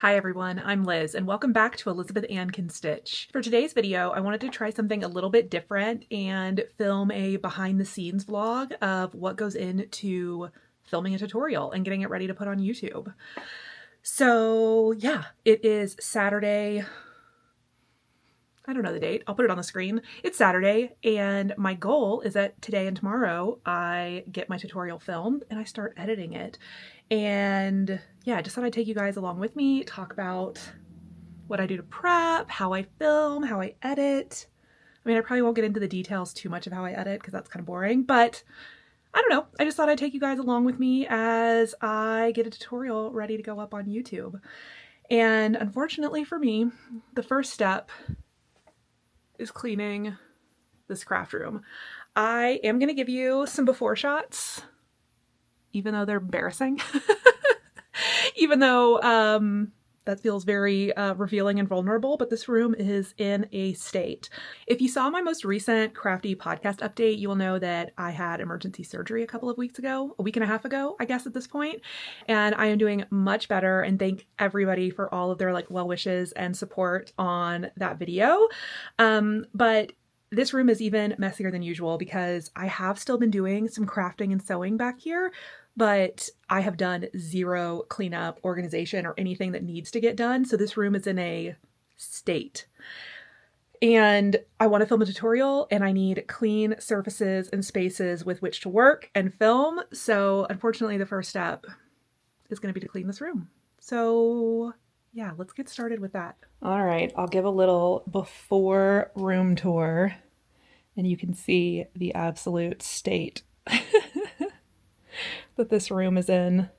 Hi everyone, I'm Liz and welcome back to Elizabeth Ann Can Stitch. For today's video, I wanted to try something a little bit different and film a behind the scenes vlog of what goes into filming a tutorial and getting it ready to put on YouTube. So yeah, it is Saturday. I don't know the date. I'll put it on the screen. It's Saturday, and my goal is that today and tomorrow I get my tutorial filmed and I start editing it. And yeah, I just thought I'd take you guys along with me, talk about what I do to prep, how I film, how I edit. I mean, I probably won't get into the details too much of how I edit because that's kind of boring, but I don't know. I just thought I'd take you guys along with me as I get a tutorial ready to go up on YouTube. And unfortunately for me, the first step is cleaning this craft room. I am going to give you some before shots, even though they're embarrassing. Even though that feels very revealing and vulnerable, but this room is in a state. If you saw my most recent Crafty podcast update, you will know that I had emergency surgery a week and a half ago, I guess at this point, and I am doing much better, and thank everybody for all of their well wishes and support on that video. But this room is even messier than usual because I have still been doing some crafting and sewing back here, but I have done zero cleanup, organization, or anything that needs to get done. So this room is in a state. And I want to film a tutorial and I need clean surfaces and spaces with which to work and film. So unfortunately, the first step is going to be to clean this room. So yeah, let's get started with that. All right, I'll give a little before room tour and you can see the absolute state that this room is in.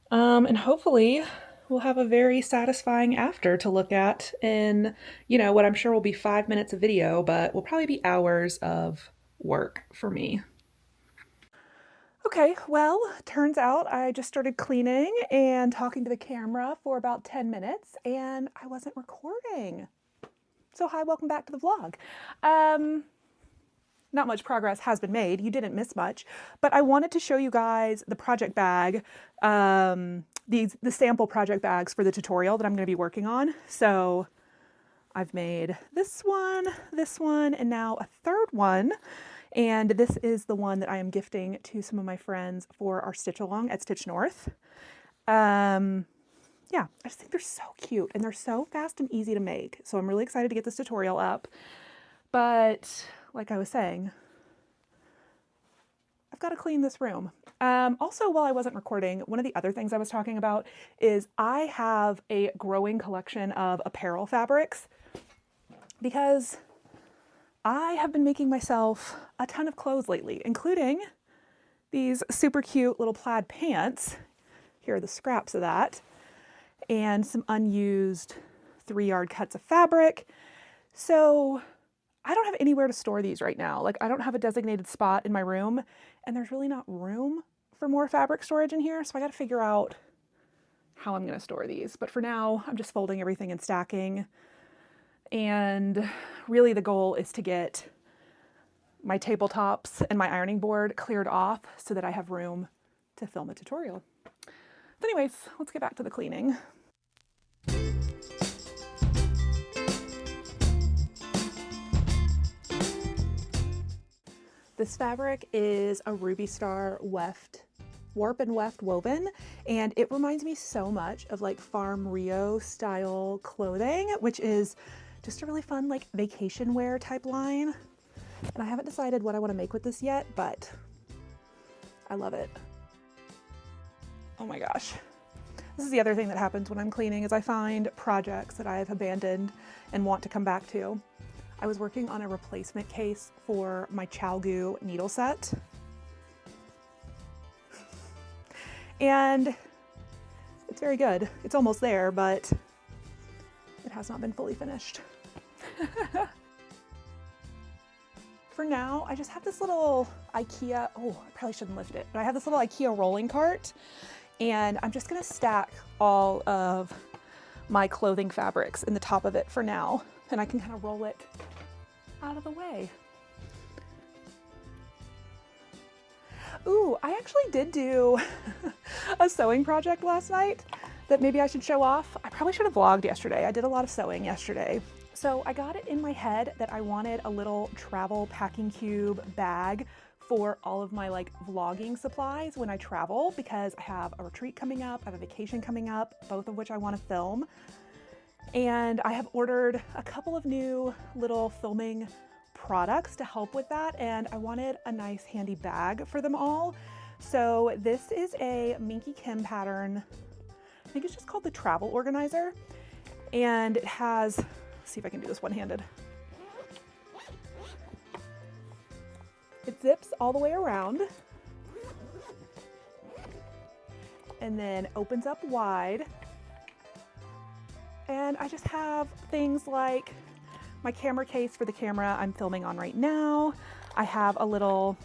And hopefully we'll have a very satisfying after to look at in, what I'm sure will be 5 minutes of video, but will probably be hours of work for me. Okay, well, turns out I just started cleaning and talking to the camera for about 10 minutes and I wasn't recording. So hi, welcome back to the vlog. Not much progress has been made. You didn't miss much, but I wanted to show you guys the project bag, the sample project bags for the tutorial that I'm going to be working on. So I've made this one, and now a third one. And this is the one that I am gifting to some of my friends for our stitch along at Stitch North. Yeah, I just think they're so cute and they're so fast and easy to make. So I'm really excited to get this tutorial up. But like I was saying, I've got to clean this room. Also, while I wasn't recording, one of the other things I was talking about is I have a growing collection of apparel fabrics because I have been making myself a ton of clothes lately, including these super cute little plaid pants. Here are the scraps of that, and some unused 3-yard cuts of fabric. So I don't have anywhere to store these right now. I don't have a designated spot in my room, and there's really not room for more fabric storage in here, so I got to figure out how I'm going to store these. But for now, I'm just folding everything and stacking. And really the goal is to get my tabletops and my ironing board cleared off so that I have room to film a tutorial. But anyways, let's get back to the cleaning. This fabric is a Ruby Star warp and weft woven, and it reminds me so much of Farm Rio style clothing, which is just a really fun vacation wear type line. And I haven't decided what I want to make with this yet, but I love it. Oh my gosh. This is the other thing that happens when I'm cleaning is I find projects that I've abandoned and want to come back to. I was working on a replacement case for my ChowGoo needle set. And it's very good. It's almost there, but it has not been fully finished. For now, I just have this little IKEA, I probably shouldn't lift it, but I have this little IKEA rolling cart, and I'm just gonna stack all of my clothing fabrics in the top of it for now, and I can kind of roll it out of the way. Ooh, I actually did do a sewing project last night that maybe I should show off. I probably should have vlogged yesterday. I did a lot of sewing yesterday. So I got it in my head that I wanted a little travel packing cube bag for all of my like vlogging supplies when I travel, because I have a retreat coming up, I have a vacation coming up, both of which I want to film. And I have ordered a couple of new little filming products to help with that, and I wanted a nice handy bag for them all. So this is a Minky Kim pattern. I think it's just called the Travel Organizer, and it has, let's see if I can do this one-handed. It zips all the way around and then opens up wide. And I just have things like my camera case for the camera I'm filming on right now. I have a little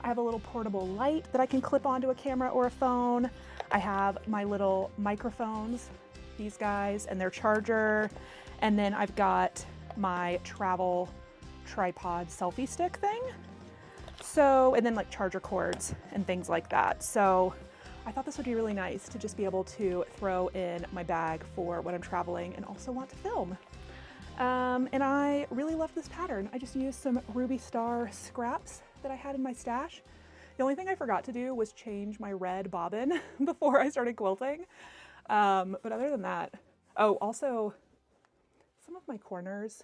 portable light that I can clip onto a camera or a phone. I have my little microphones, these guys, and their charger. And then I've got my travel tripod selfie stick thing. So, and then like charger cords and things like that. So I thought this would be really nice to just be able to throw in my bag for when I'm traveling and also want to film. And I really love this pattern. I just used some Ruby Star scraps that I had in my stash. The only thing I forgot to do was change my red bobbin before I started quilting. But other than that, oh, also some of my corners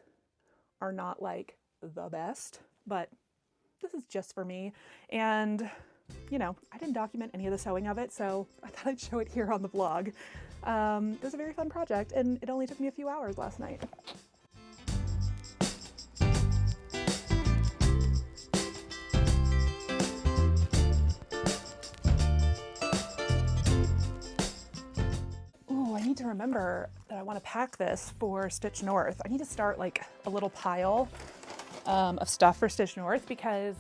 are not like the best, but this is just for me. And you know, I didn't document any of the sewing of it, so I thought I'd show it here on the vlog. It was a very fun project, and it only took me a few hours last night. Ooh, I need to remember that I want to pack this for Stitch North. I need to start like a little pile of stuff for Stitch North, because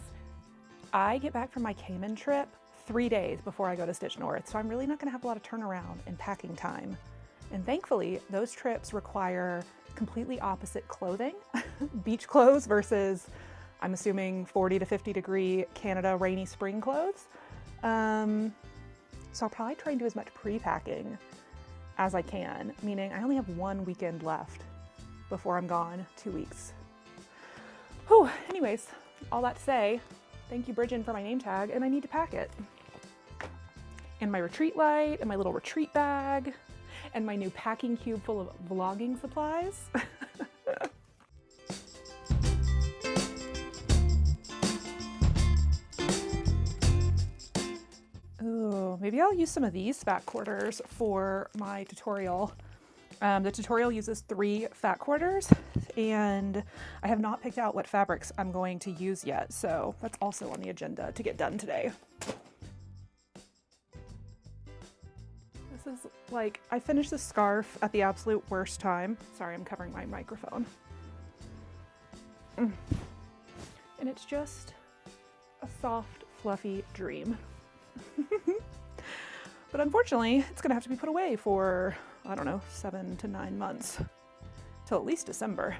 I get back from my Cayman trip 3 days before I go to Stitch North, so I'm really not going to have a lot of turnaround and packing time. And thankfully, those trips require completely opposite clothing, beach clothes versus, I'm assuming, 40 to 50 degree Canada rainy spring clothes. So I'll probably try and do as much pre-packing as I can, meaning I only have one weekend left before I'm gone, 2 weeks. Whew, anyways, all that to say, thank you, Bridget, for my name tag, and I need to pack it. And my retreat light, and my little retreat bag, and my new packing cube full of vlogging supplies. Ooh, maybe I'll use some of these fat quarters for my tutorial. The tutorial uses 3 fat quarters, and I have not picked out what fabrics I'm going to use yet, so that's also on the agenda to get done today. This is like, I finished the scarf at the absolute worst time. Sorry, I'm covering my microphone. And it's just a soft, fluffy dream. But unfortunately, it's gonna have to be put away for, I don't know, 7 to 9 months, till at least December.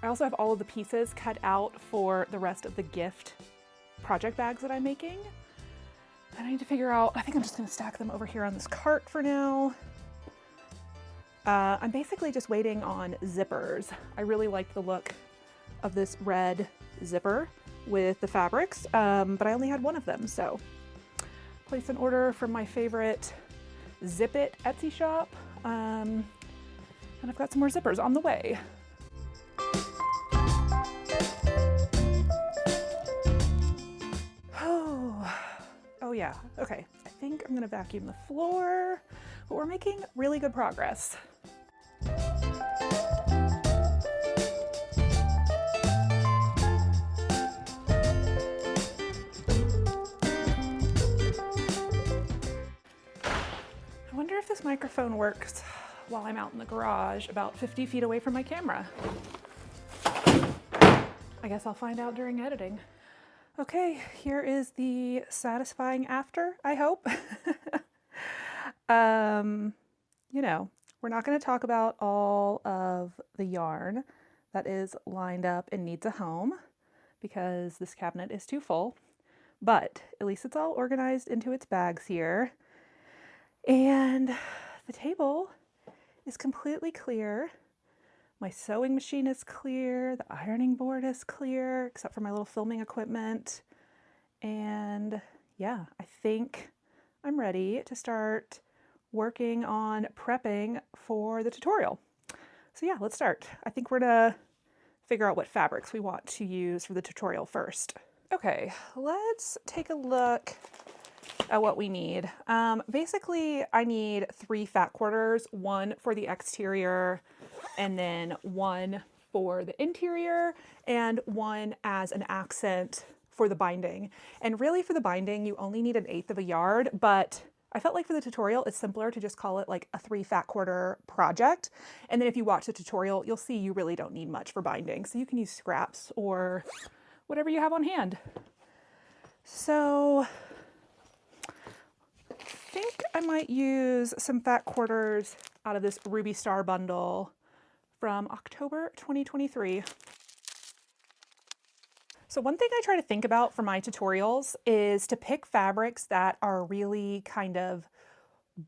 I also have all of the pieces cut out for the rest of the gift project bags that I'm making. And I need to figure out, I think I'm just gonna stack them over here on this cart for now. I'm basically just waiting on zippers. I really liked the look of this red zipper with the fabrics, but I only had one of them, so place an order from my favorite Zip It Etsy shop, and I've got some more zippers on the way. Oh yeah, okay. I think I'm gonna vacuum the floor, but we're making really good progress. I wonder if this microphone works while I'm out in the garage about 50 feet away from my camera. I guess I'll find out during editing. Okay, here is the satisfying after, I hope. You know, we're not going to talk about all of the yarn that is lined up and needs a home because this cabinet is too full. But at least it's all organized into its bags here. And the table is completely clear. My sewing machine is clear. The ironing board is clear, except for my little filming equipment. And yeah, I think I'm ready to start working on prepping for the tutorial. So yeah, let's start. I think we're gonna figure out what fabrics we want to use for the tutorial first. Okay, let's take a look at what we need. Basically, I need 3 fat quarters, one for the exterior, and then one for the interior, and one as an accent for the binding. And really for the binding, you only need 1/8 of a yard, but I felt like for the tutorial, it's simpler to just call it like a 3 fat quarter project. And then if you watch the tutorial, you'll see you really don't need much for binding. So you can use scraps or whatever you have on hand. So I think I might use some fat quarters out of this Ruby Star bundle from October 2023. So one thing I try to think about for my tutorials is to pick fabrics that are really kind of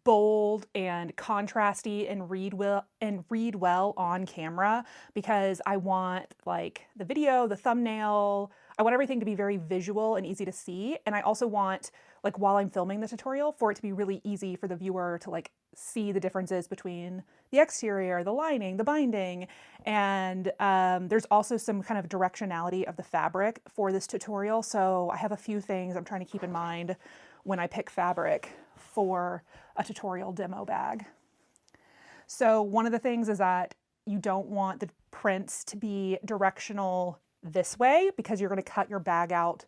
bold and contrasty and read well on camera, because I want like the video, the thumbnail, I want everything to be very visual and easy to see. And I also want, like, while I'm filming the tutorial, for it to be really easy for the viewer to like see the differences between the exterior, the lining, the binding. And there's also some kind of directionality of the fabric for this tutorial. So I have a few things I'm trying to keep in mind when I pick fabric for a tutorial demo bag. So one of the things is that you don't want the prints to be directional this way, because you're going to cut your bag out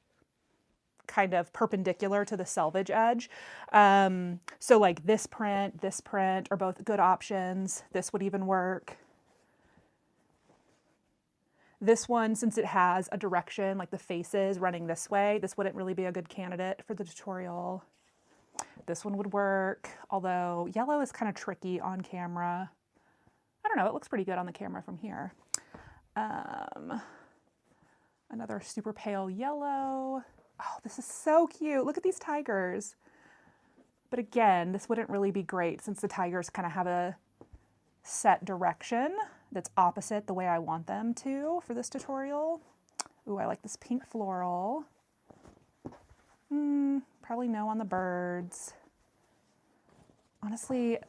kind of perpendicular to the selvage edge. So like this print are both good options. This would even work. This one, since it has a direction, like the faces running this way, this wouldn't really be a good candidate for the tutorial. This one would work, although yellow is kind of tricky on camera. I don't know, it looks pretty good on the camera from here. Another super pale yellow. Oh, this is so cute. Look at these tigers. But again, this wouldn't really be great since the tigers kind of have a set direction that's opposite the way I want them to for this tutorial. Ooh, I like this pink floral. Probably no on the birds. Honestly,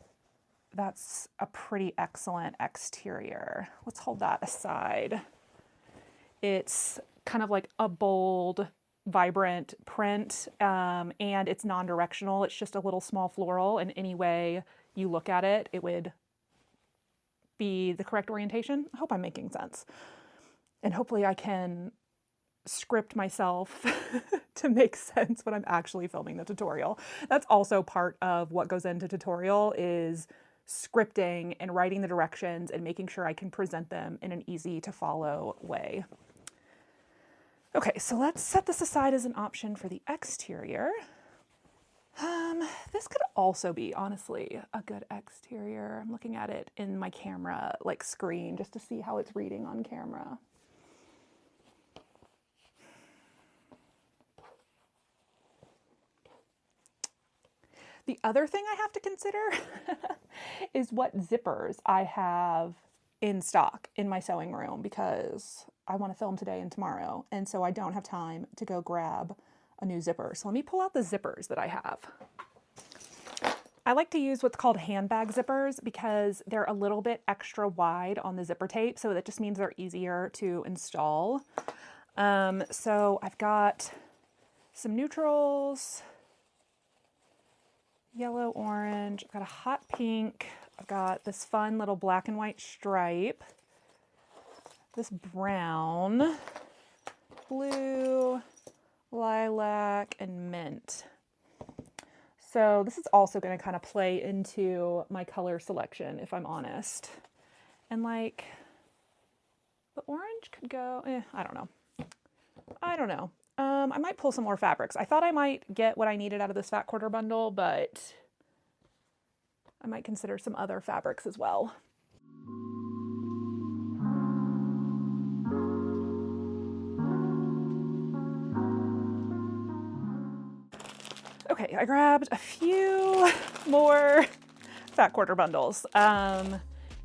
that's a pretty excellent exterior. Let's hold that aside. It's kind of like a bold, vibrant print, and it's non-directional. It's just a little small floral, and any way you look at it, it would be the correct orientation. I hope I'm making sense. And hopefully I can script myself to make sense when I'm actually filming the tutorial. That's also part of what goes into tutorial, is scripting and writing the directions and making sure I can present them in an easy to follow way. Okay, so let's set this aside as an option for the exterior. This could also be, honestly, a good exterior. I'm looking at it in my camera, like, screen, just to see how it's reading on camera. The other thing I have to consider is what zippers I have in stock in my sewing room, because I want to film today and tomorrow, and so I don't have time to go grab a new zipper. So let me pull out the zippers that I have. I like to use what's called handbag zippers because they're a little bit extra wide on the zipper tape, so that just means they're easier to install. So I've got some neutrals, yellow, orange, I've got a hot pink, I've got this fun little black and white stripe, this brown, blue, lilac, and mint. So this is also going to kind of play into my color selection, if I'm honest. And like, the orange could go, I don't know. I might pull some more fabrics. I thought I might get what I needed out of this fat quarter bundle, but I might consider some other fabrics as well. Okay, I grabbed a few more fat quarter bundles to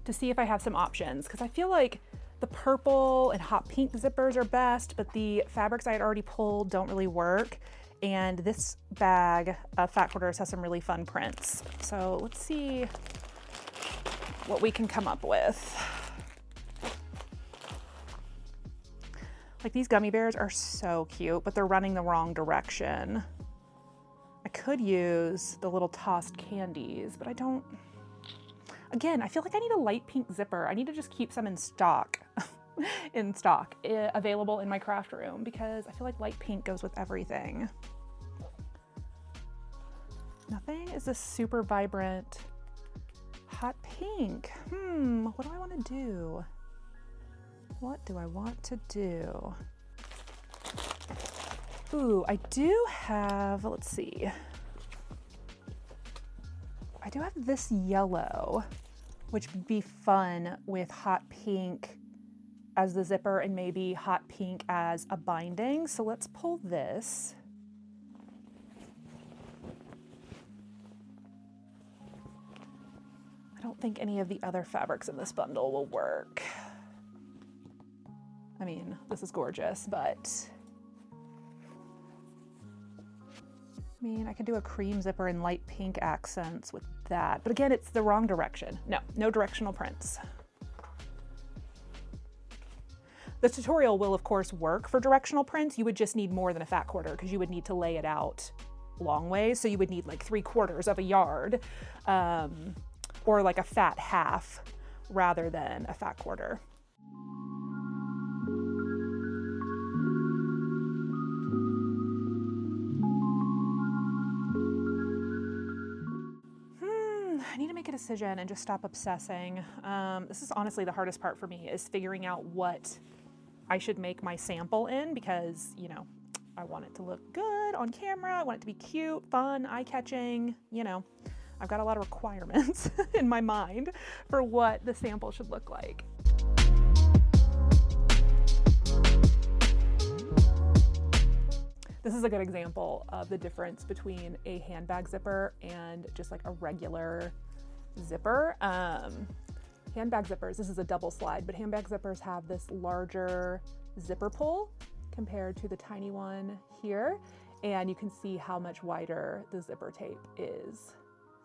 see if I have some options, because I feel like the purple and hot pink zippers are best, but the fabrics I had already pulled don't really work. And this bag of fat quarters has some really fun prints. So let's see what we can come up with. Like, these gummy bears are so cute, but they're running the wrong direction. I could use the little tossed candies, but I don't. Again, I feel like I need a light pink zipper. I need to just keep some in stock, available in my craft room, because I feel like light pink goes with everything. Nothing is this super vibrant hot pink. What do I want to do? What do I want to do? Ooh, I do have, let's see. I do have this yellow, which would be fun with hot pink as the zipper and maybe hot pink as a binding. So let's pull this. I don't think any of the other fabrics in this bundle will work. I mean, this is gorgeous, but I mean, I could do a cream zipper and light pink accents with that. But again, it's the wrong direction. No directional prints. The tutorial will, of course, work for directional prints. You would just need more than a fat quarter, because you would need to lay it out long ways. So you would need like 3/4 of a yard, or like a fat half rather than a fat quarter. I need to make a decision and just stop obsessing. This is honestly the hardest part for me, is figuring out what I should make my sample in, because, you know, I want it to look good on camera. I want it to be cute, fun, eye-catching. You know, I've got a lot of requirements in my mind for what the sample should look like. This is a good example of the difference between a handbag zipper and just like a regular zipper. Handbag zippers, this is a double slide, but handbag zippers have this larger zipper pull compared to the tiny one here. And you can see how much wider the zipper tape is.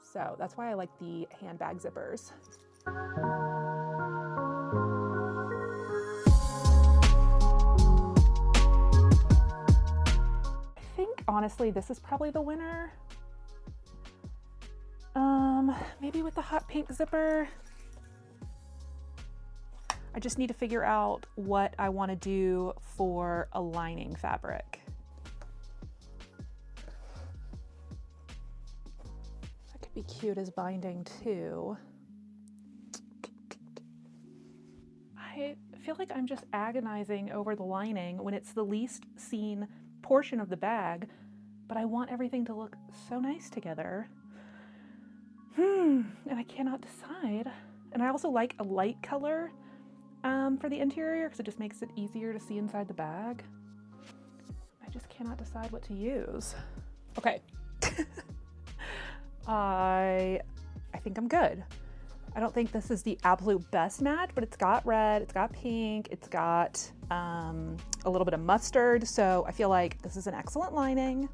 So that's why I like the handbag zippers. Honestly, this is probably the winner. Maybe with the hot pink zipper. I just need to figure out what I want to do for a lining fabric. That could be cute as binding too. I feel like I'm just agonizing over the lining when it's the least seen portion of the bag, but I want everything to look so nice together. And I cannot decide. And I also like a light color for the interior, because it just makes it easier to see inside the bag. I just cannot decide what to use. Okay. I think I'm good. I don't think this is the absolute best match, but it's got red, it's got pink, it's got a little bit of mustard. So I feel like this is an excellent lining.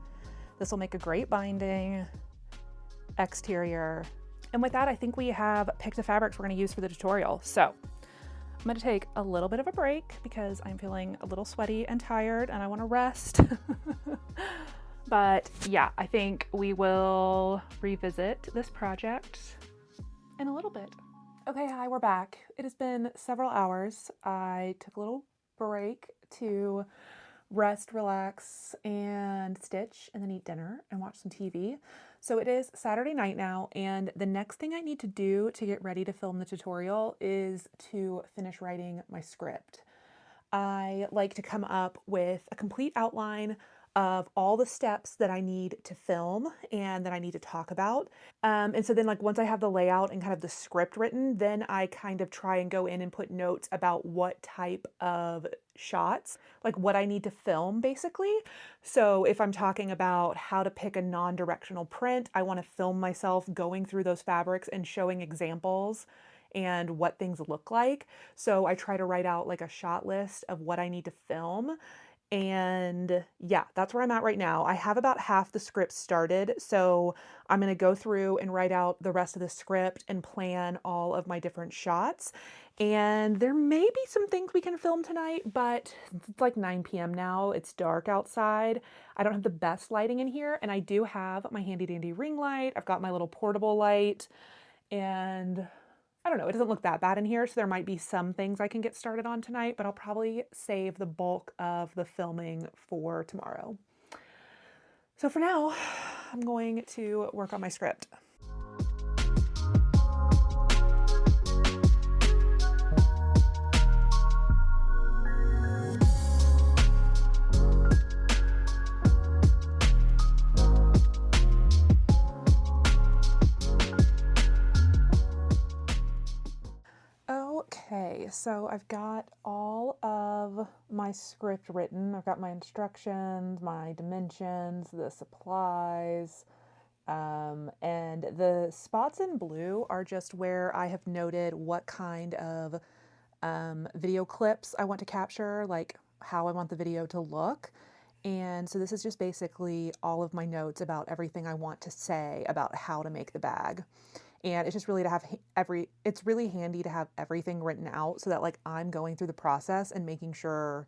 This will make a great binding exterior. And with that, I think we have picked the fabrics we're going to use for the tutorial. So I'm going to take a little bit of a break because I'm feeling a little sweaty and tired and I want to rest. But yeah, I think we will revisit this project in a little bit. Okay, hi, we're back. It has been several hours. I took a little break to rest, relax, and stitch, and then eat dinner and watch some TV. So it is Saturday night now, and the next thing I need to do to get ready to film the tutorial is to finish writing my script. I like to come up with a complete outline of all the steps that I need to film and that I need to talk about. And so then like once I have the layout and kind of the script written, then I kind of try and go in and put notes about what type of shots, like what I need to film basically. So if I'm talking about how to pick a non-directional print, I want to film myself going through those fabrics and showing examples and what things look like. So I try to write out like a shot list of what I need to film. And yeah, that's where I'm at right now. I have about half the script started, so I'm going to go through and write out the rest of the script and plan all of my different shots. And there may be some things we can film tonight, but it's like 9 p.m. now. It's dark outside. I don't have the best lighting in here, and I do have my handy dandy ring light. I've got my little portable light, and I don't know, it doesn't look that bad in here, so there might be some things I can get started on tonight, but I'll probably save the bulk of the filming for tomorrow. So for now, I'm going to work on my script. Okay, so I've got all of my script written. I've got my instructions, my dimensions, the supplies, and the spots in blue are just where I have noted what kind of video clips I want to capture, like how I want the video to look. And so this is just basically all of my notes about everything I want to say about how to make the bag. And it's just really to have it's really handy to have everything written out so that like I'm going through the process and making sure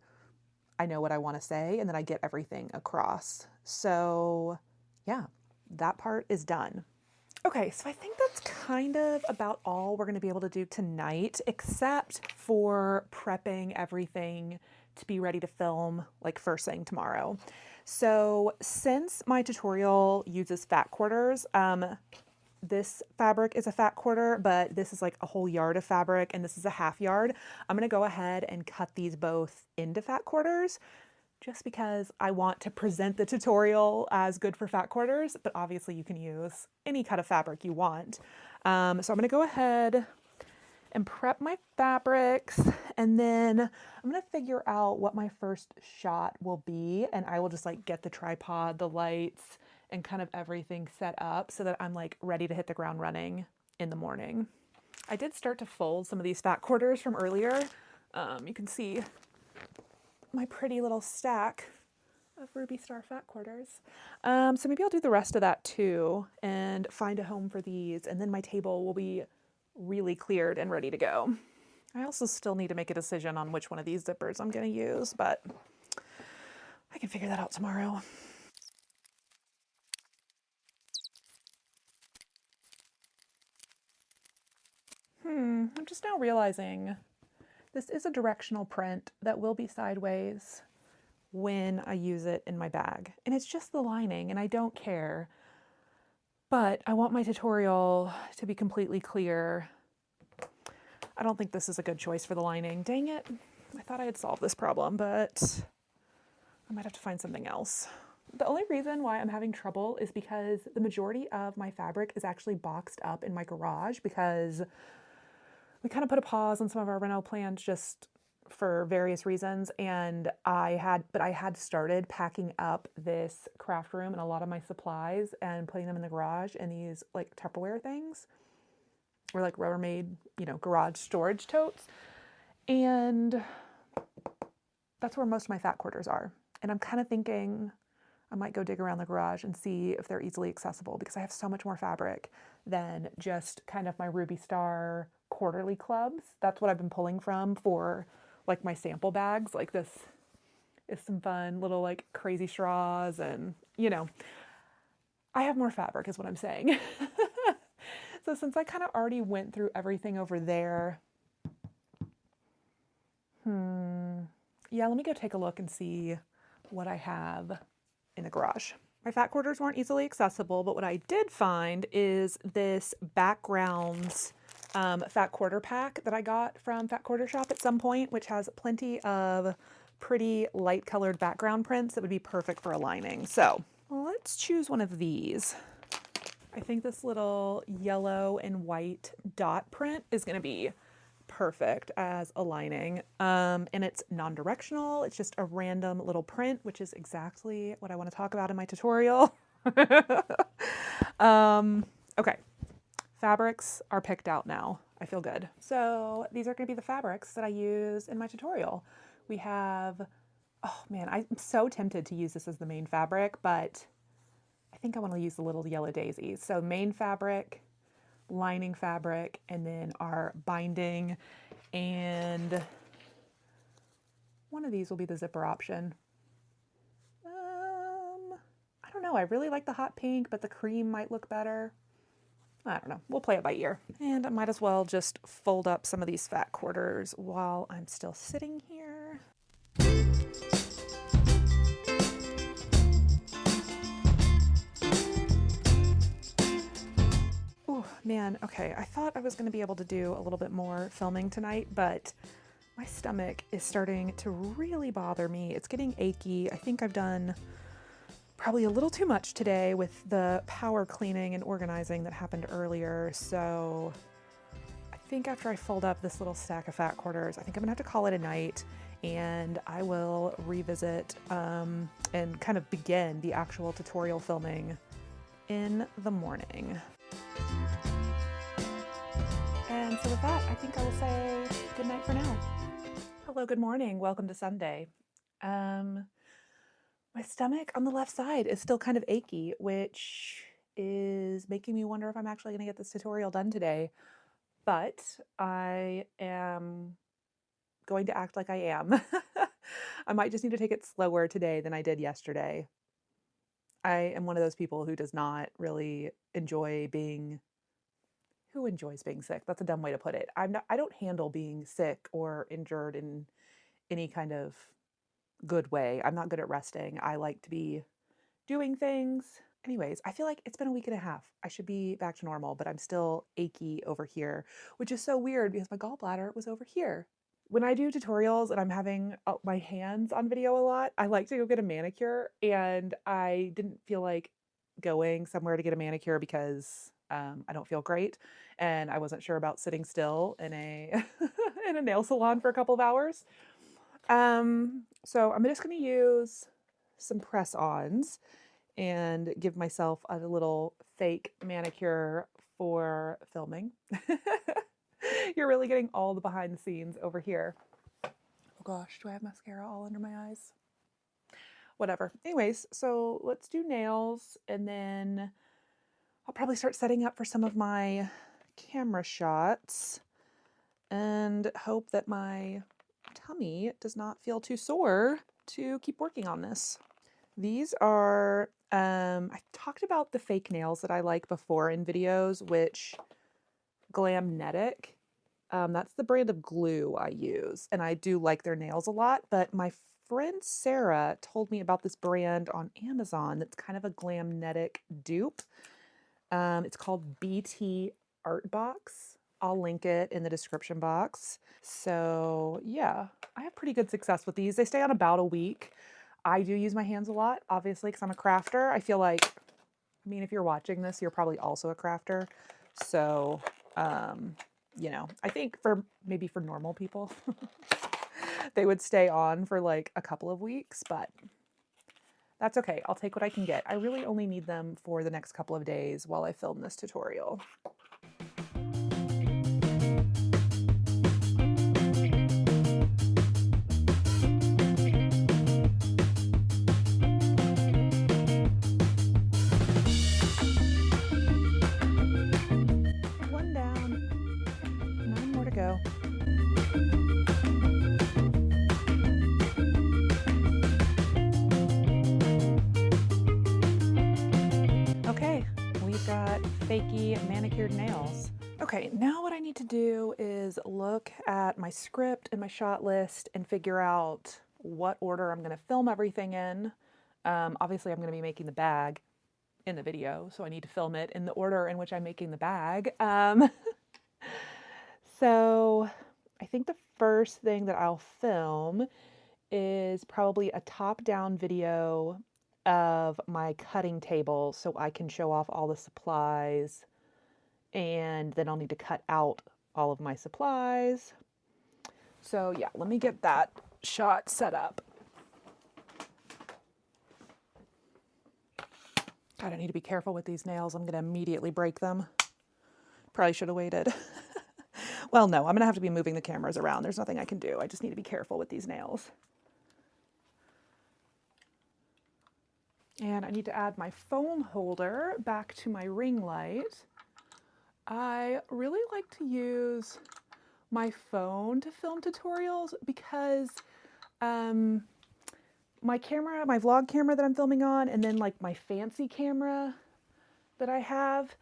I know what I want to say and then I get everything across. So yeah, that part is done. Okay, so I think that's kind of about all we're going to be able to do tonight, except for prepping everything to be ready to film like first thing tomorrow. So since my tutorial uses fat quarters, this fabric is a fat quarter, but this is like a whole yard of fabric and this is a half yard. I'm going to go ahead and cut these both into fat quarters just because I want to present the tutorial as good for fat quarters, but obviously you can use any cut of fabric you want. So I'm going to go ahead and prep my fabrics, and then I'm going to figure out what my first shot will be, and I will just like get the tripod, the lights, and kind of everything set up so that I'm like ready to hit the ground running in the morning. I did start to fold some of these fat quarters from earlier. You can see my pretty little stack of Ruby Star fat quarters. So maybe I'll do the rest of that too and find a home for these, and then my table will be really cleared and ready to go. I also still need to make a decision on which one of these zippers I'm going to use, but I can figure that out tomorrow. I'm just now realizing this is a directional print that will be sideways when I use it in my bag. And it's just the lining, and I don't care. But I want my tutorial to be completely clear. I don't think this is a good choice for the lining. Dang it. I thought I had solved this problem, but I might have to find something else. The only reason why I'm having trouble is because the majority of my fabric is actually boxed up in my garage because we kind of put a pause on some of our reno plans just for various reasons. And I had started packing up this craft room and a lot of my supplies and putting them in the garage in these like Tupperware things or like Rubbermaid, garage storage totes. And that's where most of my fat quarters are. And I'm kind of thinking I might go dig around the garage and see if they're easily accessible because I have so much more fabric than just kind of my Ruby Star quarterly clubs. That's what I've been pulling from for like my sample bags. Like this is some fun little like crazy straws and I have more fabric is what I'm saying. So since I kind of already went through everything over there, yeah, let me go take a look and see what I have in the garage. My fat quarters weren't easily accessible, but what I did find is this backgrounds fat quarter pack that I got from Fat Quarter Shop at some point, which has plenty of pretty light colored background prints that would be perfect for aligning. So let's choose one of these. I think this little yellow and white dot print is going to be perfect as a lining. And it's non-directional. It's just a random little print, which is exactly what I want to talk about in my tutorial. Okay. Fabrics are picked out now. I feel good. So these are going to be the fabrics that I use in my tutorial. We have, oh man, I'm so tempted to use this as the main fabric, but I think I want to use the little yellow daisies. So main fabric, lining fabric, and then our binding, and one of these will be the zipper option. I don't know. I really like the hot pink, but the cream might look better. I don't know. We'll play it by ear. And I might as well just fold up some of these fat quarters while I'm still sitting here. Oh man, okay. I thought I was going to be able to do a little bit more filming tonight, but my stomach is starting to really bother me. It's getting achy. I think I've done probably a little too much today with the power cleaning and organizing that happened earlier. So I think after I fold up this little stack of fat quarters, I think I'm gonna have to call it a night, and I will revisit and kind of begin the actual tutorial filming in the morning. And so with that, I think I will say good night for now. Hello, good morning. Welcome to Sunday. My stomach on the left side is still kind of achy, which is making me wonder if I'm actually going to get this tutorial done today. But I am going to act like I am. I might just need to take it slower today than I did yesterday. I am one of those people who does not really enjoy being... Who enjoys being sick? That's a dumb way to put it. I don't handle being sick or injured in any kind of good way. I'm not good at resting. I like to be doing things. Anyways, I feel like it's been a week and a half. I should be back to normal, but I'm still achy over here, which is so weird because my gallbladder was over here. When I do tutorials and I'm having my hands on video a lot, I like to go get a manicure, and I didn't feel like going somewhere to get a manicure because I don't feel great, and I wasn't sure about sitting still in a in a nail salon for a couple of hours. So I'm just going to use some press-ons and give myself a little fake manicure for filming. You're really getting all the behind the scenes over here. Oh gosh, do I have mascara all under my eyes? Whatever. Anyways, so let's do nails, and then I'll probably start setting up for some of my camera shots and hope that my tummy does not feel too sore to keep working on this. These are, I talked about the fake nails that I like before in videos, which Glamnetic, that's the brand of glue I use, and I do like their nails a lot, but my friend Sarah told me about this brand on Amazon that's kind of a Glamnetic dupe. It's called BT Art Box. I'll link it in the description box. So yeah, I have pretty good success with these. They stay on about a week. I do use my hands a lot, obviously, because I'm a crafter. I feel like, I mean, if you're watching this, you're probably also a crafter. So, you know, I think maybe for normal people, they would stay on for like a couple of weeks, but that's okay. I'll take what I can get. I really only need them for the next couple of days while I film this tutorial. One down, 9 more to go. Okay, we've got fakey manicured nails. Okay, now what I need to do is look at my script and my shot list and figure out what order I'm going to film everything in. Obviously, I'm going to be making the bag in the video, so I need to film it in the order in which I'm making the bag. So I think the first thing that I'll film is probably a top-down video of my cutting table so I can show off all the supplies, and then I'll need to cut out all of my supplies. So yeah, let me get that shot set up. God, I need to be careful with these nails. I'm going to immediately break them. Probably should have waited. Well, no, I'm going to have to be moving the cameras around. There's nothing I can do. I just need to be careful with these nails. And I need to add my phone holder back to my ring light. I really like to use my phone to film tutorials because my camera, my vlog camera that I'm filming on, and then like my fancy camera that I have,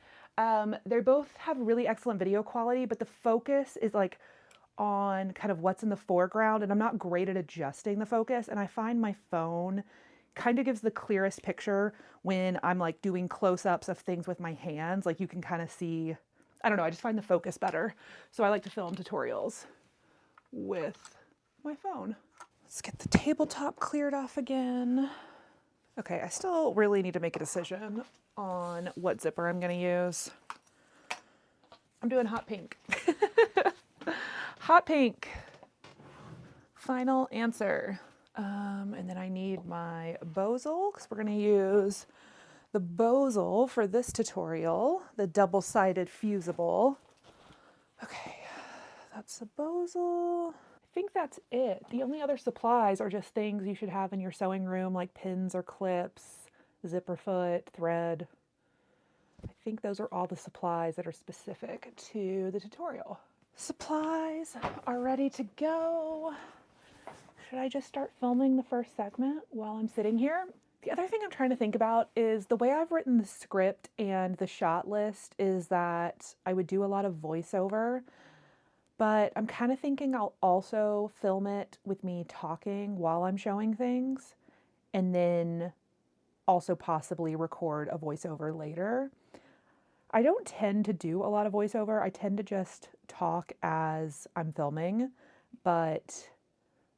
they both have really excellent video quality, but the focus is like on kind of what's in the foreground, and I'm not great at adjusting the focus, and I find my phone kind of gives the clearest picture when I'm like doing close-ups of things with my hands. Like you can kind of see, I don't know, I just find the focus better. So I like to film tutorials with my phone. Let's get the tabletop cleared off again. Okay, I still really need to make a decision on what zipper I'm going to use. I'm doing hot pink. Hot pink. Final answer. And then I need my Bozal because we're going to use the Bozal for this tutorial, the double-sided fusible. Okay, that's the Bozal. I think that's it. The only other supplies are just things you should have in your sewing room, like pins or clips, zipper foot, thread. I think those are all the supplies that are specific to the tutorial. Supplies are ready to go. Should I just start filming the first segment while I'm sitting here? The other thing I'm trying to think about is the way I've written the script and the shot list is that I would do a lot of voiceover, but I'm kind of thinking I'll also film it with me talking while I'm showing things, and then also possibly record a voiceover later. I don't tend to do a lot of voiceover. I tend to just talk as I'm filming, but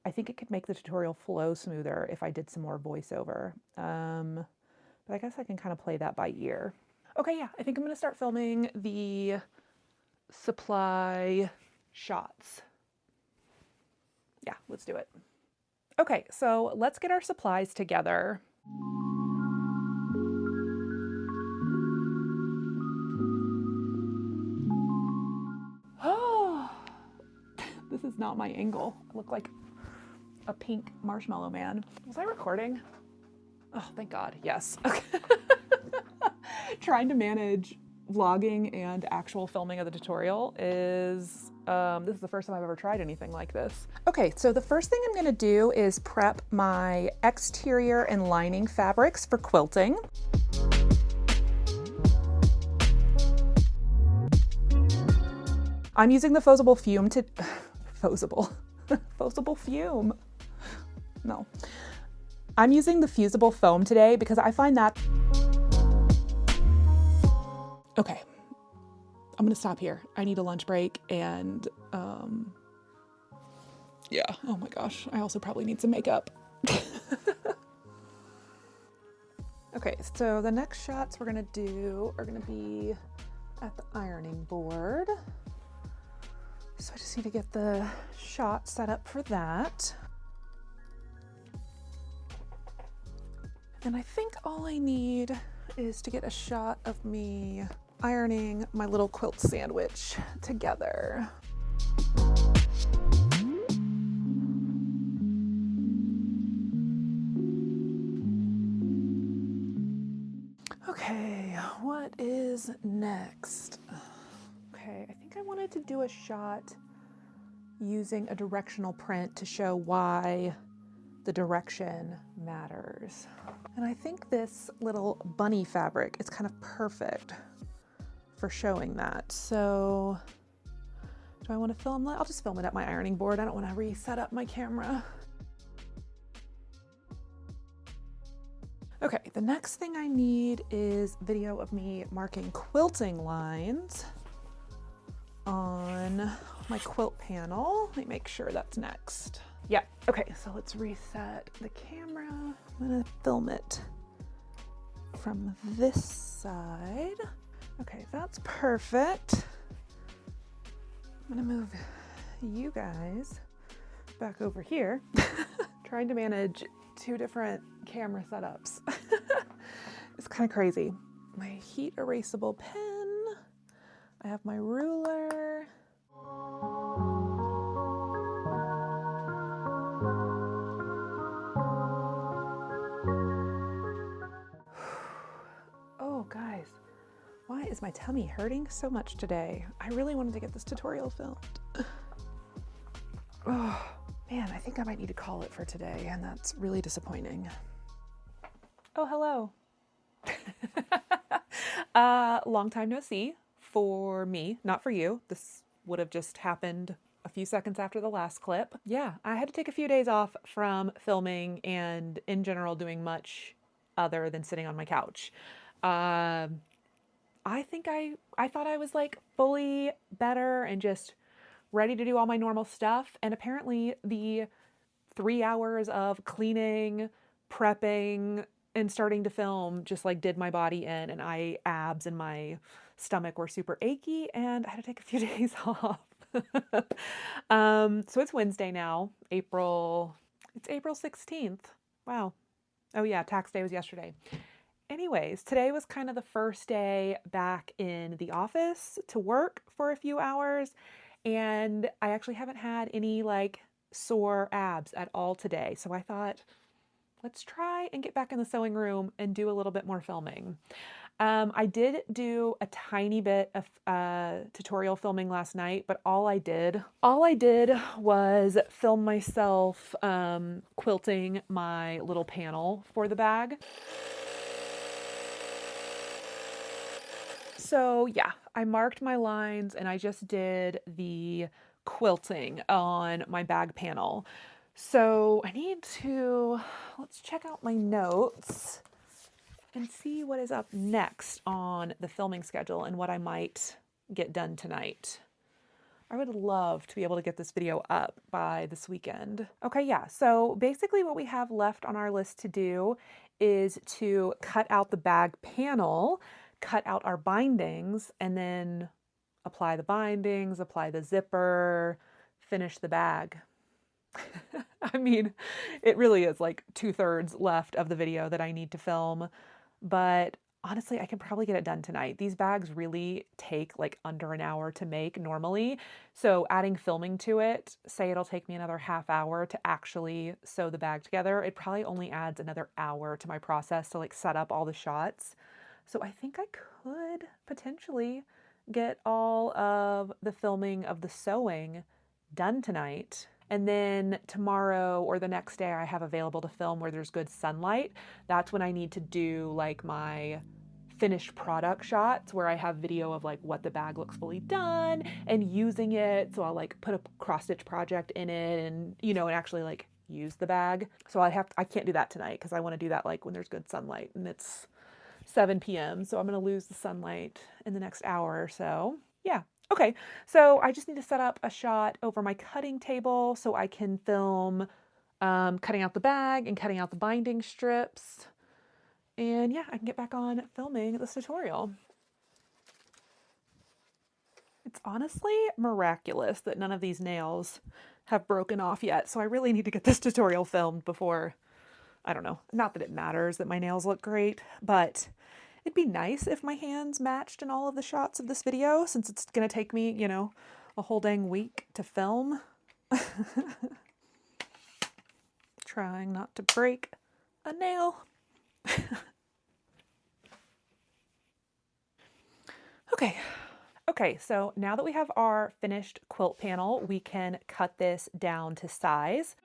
I think it could make the tutorial flow smoother if I did some more voiceover. But I guess I can kind of play that by ear. Okay, yeah, I think I'm going to start filming the supply shots. Yeah, let's do it. Okay, so let's get our supplies together. Oh, this is not my angle. I look like a pink marshmallow man. Was I recording? Oh, thank God. Yes. Okay. Trying to manage vlogging and actual filming of the tutorial is, this is the first time I've ever tried anything like this. Okay, so the first thing I'm gonna do is prep my exterior and lining fabrics for quilting. I'm using the Fusible Fume to, Fusible Fume. No. I'm using the fusible foam today because I find that... Okay, I'm gonna stop here. I need a lunch break and, yeah, oh my gosh. I also probably need some makeup. Okay, so the next shots we're gonna do are gonna be at the ironing board. So I just need to get the shot set up for that. And I think all I need is to get a shot of me ironing my little quilt sandwich together. Okay, what is next? Okay, I think I wanted to do a shot using a directional print to show why the direction matters. And I think this little bunny fabric is kind of perfect for showing that. So do I want to film that? I'll just film it at my ironing board. I don't want to reset up my camera. Okay, the next thing I need is video of me marking quilting lines on my quilt panel. Let me make sure that's next. Yeah, okay, so let's reset the camera. I'm gonna film it from this side. Okay, that's perfect. I'm gonna move you guys back over here. Trying to manage 2 different camera setups. It's kind of crazy. My heat erasable pen. I have my ruler. Oh, guys, why is my tummy hurting so much today? I really wanted to get this tutorial filmed. Oh, man, I think I might need to call it for today, and that's really disappointing. Oh, hello. Long time no see for me, not for you. This would have just happened a few seconds after the last clip. Yeah, I had to take a few days off from filming and in general doing much other than sitting on my couch. I think I thought I was like fully better and just ready to do all my normal stuff. And apparently the 3 hours of cleaning, prepping, and starting to film just like did my body in, and abs and my stomach were super achy and I had to take a few days off. So it's Wednesday now, it's April 16th. Wow. Oh yeah, tax day was yesterday. Anyways, today was kind of the first day back in the office to work for a few hours, and I actually haven't had any like sore abs at all today. So I thought, let's try and get back in the sewing room and do a little bit more filming. I did do a tiny bit of tutorial filming last night, but all I did was film myself quilting my little panel for the bag. So yeah, I marked my lines and I just did the quilting on my bag panel. So I need to, let's check out my notes and see what is up next on the filming schedule and what I might get done tonight. I would love to be able to get this video up by this weekend. Okay, yeah, so basically what we have left on our list to do is to cut out the bag panel, cut out our bindings, and then apply the bindings, apply the zipper, finish the bag. I mean, it really is like 2/3 left of the video that I need to film, but honestly, I can probably get it done tonight. These bags really take like under an hour to make normally. So adding filming to it, say it'll take me another half hour to actually sew the bag together. It probably only adds another hour to my process to like set up all the shots. So I think I could potentially get all of the filming of the sewing done tonight. And then tomorrow or the next day I have available to film where there's good sunlight. That's when I need to do like my finished product shots where I have video of like what the bag looks fully done and using it. So I'll like put a cross stitch project in it and, you know, and actually like use the bag. So I can't do that tonight because I want to do that like when there's good sunlight, and it's 7 p.m. So I'm going to lose the sunlight in the next hour or so. Yeah. Okay, so I just need to set up a shot over my cutting table so I can film cutting out the bag and cutting out the binding strips. And yeah, I can get back on filming this tutorial. It's honestly miraculous that none of these nails have broken off yet. So I really need to get this tutorial filmed before, I don't know, not that it matters that my nails look great, but it'd be nice if my hands matched in all of the shots of this video, since it's going to take me, you know, a whole dang week to film. Trying not to break a nail. Okay, so now that we have our finished quilt panel, we can cut this down to size.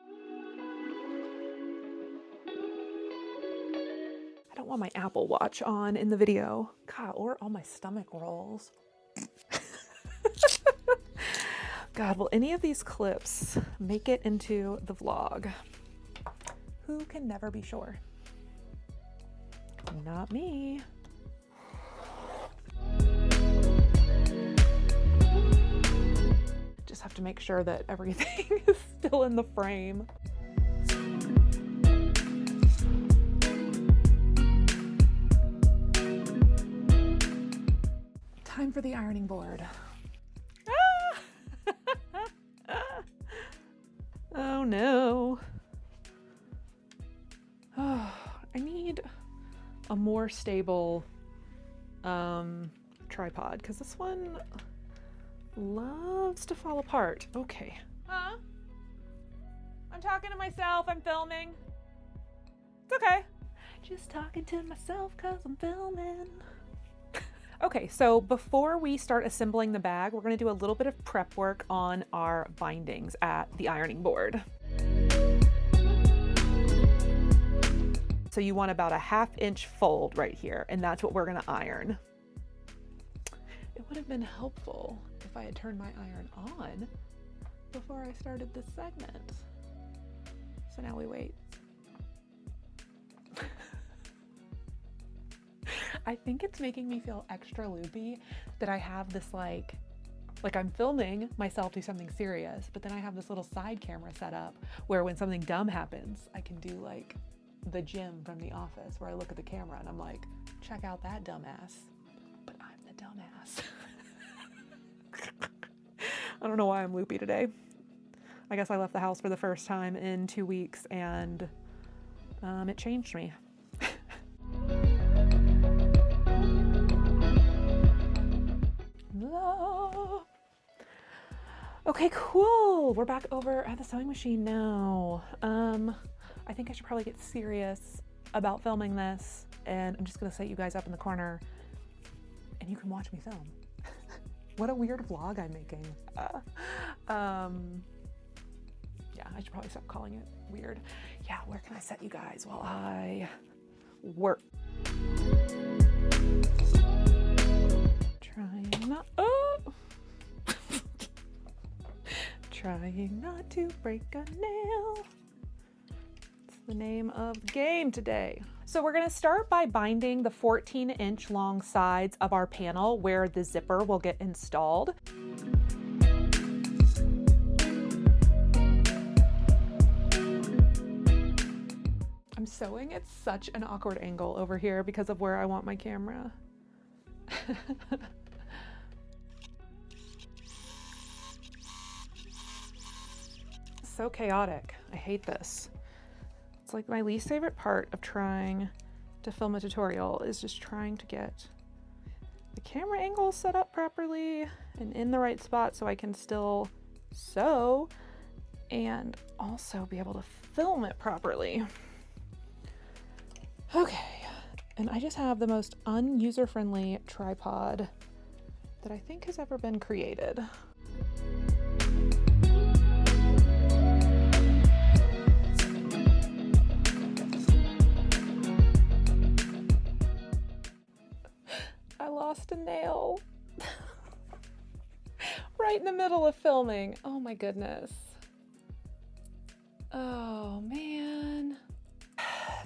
I don't want my Apple Watch on in the video. God, or all my stomach rolls. God, will any of these clips make it into the vlog? Who can never be sure? Not me. Just have to make sure that everything is still in the frame. Time for the ironing board. Ah! Oh no. Oh, I need a more stable tripod because this one loves to fall apart. Okay. Huh? I'm talking to myself. I'm filming. It's okay. Just talking to myself because I'm filming. Okay, so before we start assembling the bag, we're going to do a little bit of prep work on our bindings at the ironing board. So you want about a 1/2 inch fold right here, and that's what we're going to iron. It would have been helpful if I had turned my iron on before I started this segment. So now we wait. I think it's making me feel extra loopy that I have this like I'm filming myself do something serious, but then I have this little side camera set up where when something dumb happens, I can do like the Jim from The Office where I look at the camera and I'm like, check out that dumbass. But I'm the dumbass. I don't know why I'm loopy today. I guess I left the house for the first time in 2 weeks and it changed me. Okay, cool. We're back over at the sewing machine now. I think I should probably get serious about filming this, and I'm just gonna set you guys up in the corner and you can watch me film. What a weird vlog I'm making. Yeah, I should probably stop calling it weird. Yeah, where can I set you guys while I work? Trying not, trying not to break a nail. It's the name of the game today. So we're gonna start by binding the 14-inch long sides of our panel where the zipper will get installed. I'm sewing at such an awkward angle over here because of where I want my camera. So chaotic. I hate this. It's like my least favorite part of trying to film a tutorial is just trying to get the camera angle set up properly and in the right spot so I can still sew and also be able to film it properly. Okay, and I just have the most unuser-friendly tripod that I think has ever been created. I lost a nail right in the middle of filming. Oh my goodness. Oh man.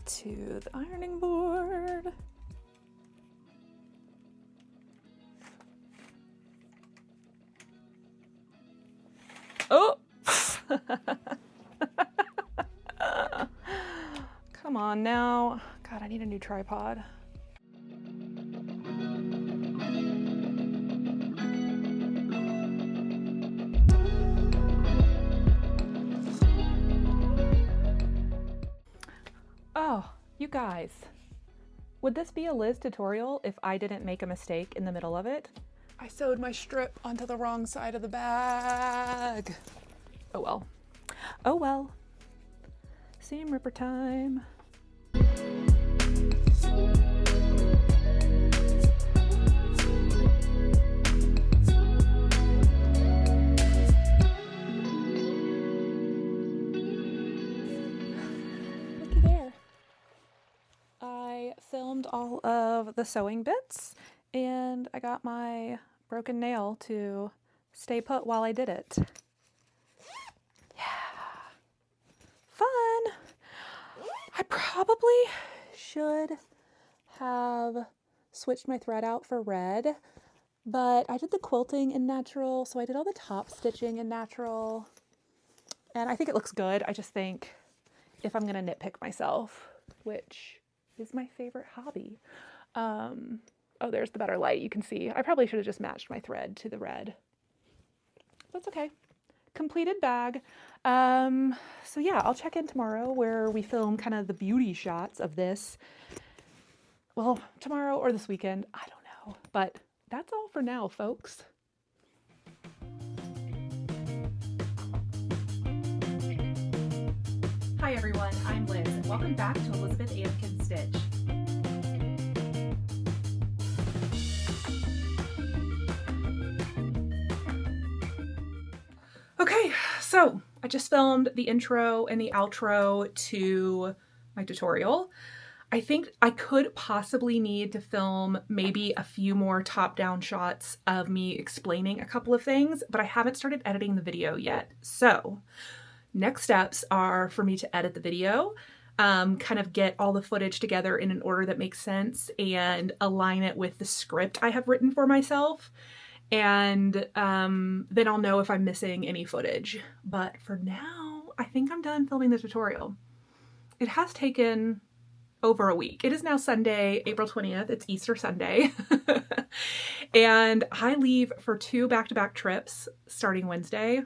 To the ironing board. Oh! Come on now. God, I need a new tripod. Oh, you guys, would this be a Liz tutorial if I didn't make a mistake in the middle of it? I sewed my strip onto the wrong side of the bag. Oh well. Oh well. Seam ripper time. Filmed all of the sewing bits and I got my broken nail to stay put while I did it. Yeah. Fun. I probably should have switched my thread out for red, but I did the quilting in natural, so I did all the top stitching in natural and I think it looks good. I just think if I'm gonna nitpick myself, which is my favorite hobby. Oh, there's the better light. You can see. I probably should have just matched my thread to the red. That's okay. Completed bag. So yeah, I'll check in tomorrow where we film kind of the beauty shots of this. Well, tomorrow or this weekend, I don't know. But that's all for now, folks. Hi everyone, I'm Liz, and welcome back to Elizabeth Ann Can Stitch. Okay, so I just filmed the intro and the outro to my tutorial. I think I could possibly need to film maybe a few more top-down shots of me explaining a couple of things, but I haven't started editing the video yet. So next steps are for me to edit the video, kind of get all the footage together in an order that makes sense and align it with the script I have written for myself. And then I'll know if I'm missing any footage. But for now, I think I'm done filming the tutorial. It has taken over a week. It is now Sunday, April 20th. It's Easter Sunday. And I leave for 2 back-to-back trips starting Wednesday.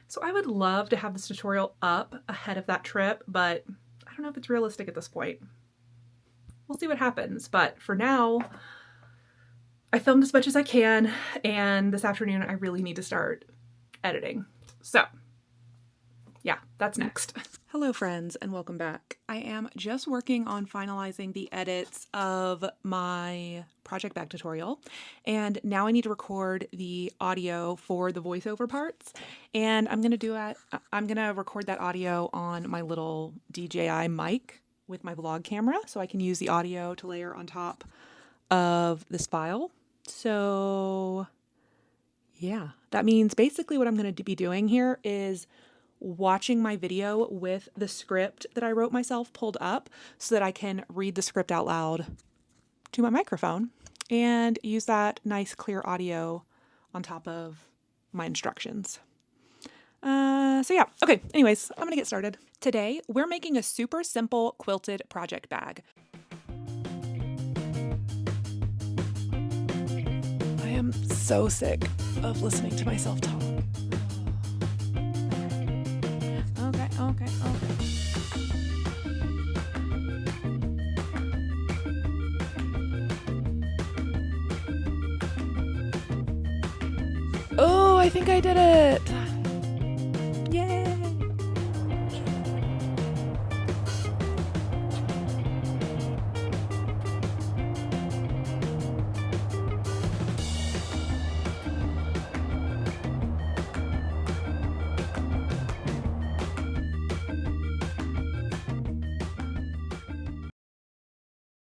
So I would love to have this tutorial up ahead of that trip, but I don't know if it's realistic at this point. We'll see what happens. But for now, I filmed as much as I can, and this afternoon I really need to start editing. So yeah, that's next. Hello friends, and welcome back. I am just working on finalizing the edits of my project bag tutorial, and now I need to record the audio for the voiceover parts, and I'm gonna record that audio on my little DJI mic with my vlog camera, so I can use the audio to layer on top of this file. So yeah, that means basically what I'm going to be doing here is watching my video with the script that I wrote myself pulled up so that I can read the script out loud to my microphone and use that nice clear audio on top of my instructions. So yeah, okay, anyways, I'm going to get started. Today, we're making a super simple quilted project bag. I am so sick of listening to myself talk. Okay. Oh, I think I did it.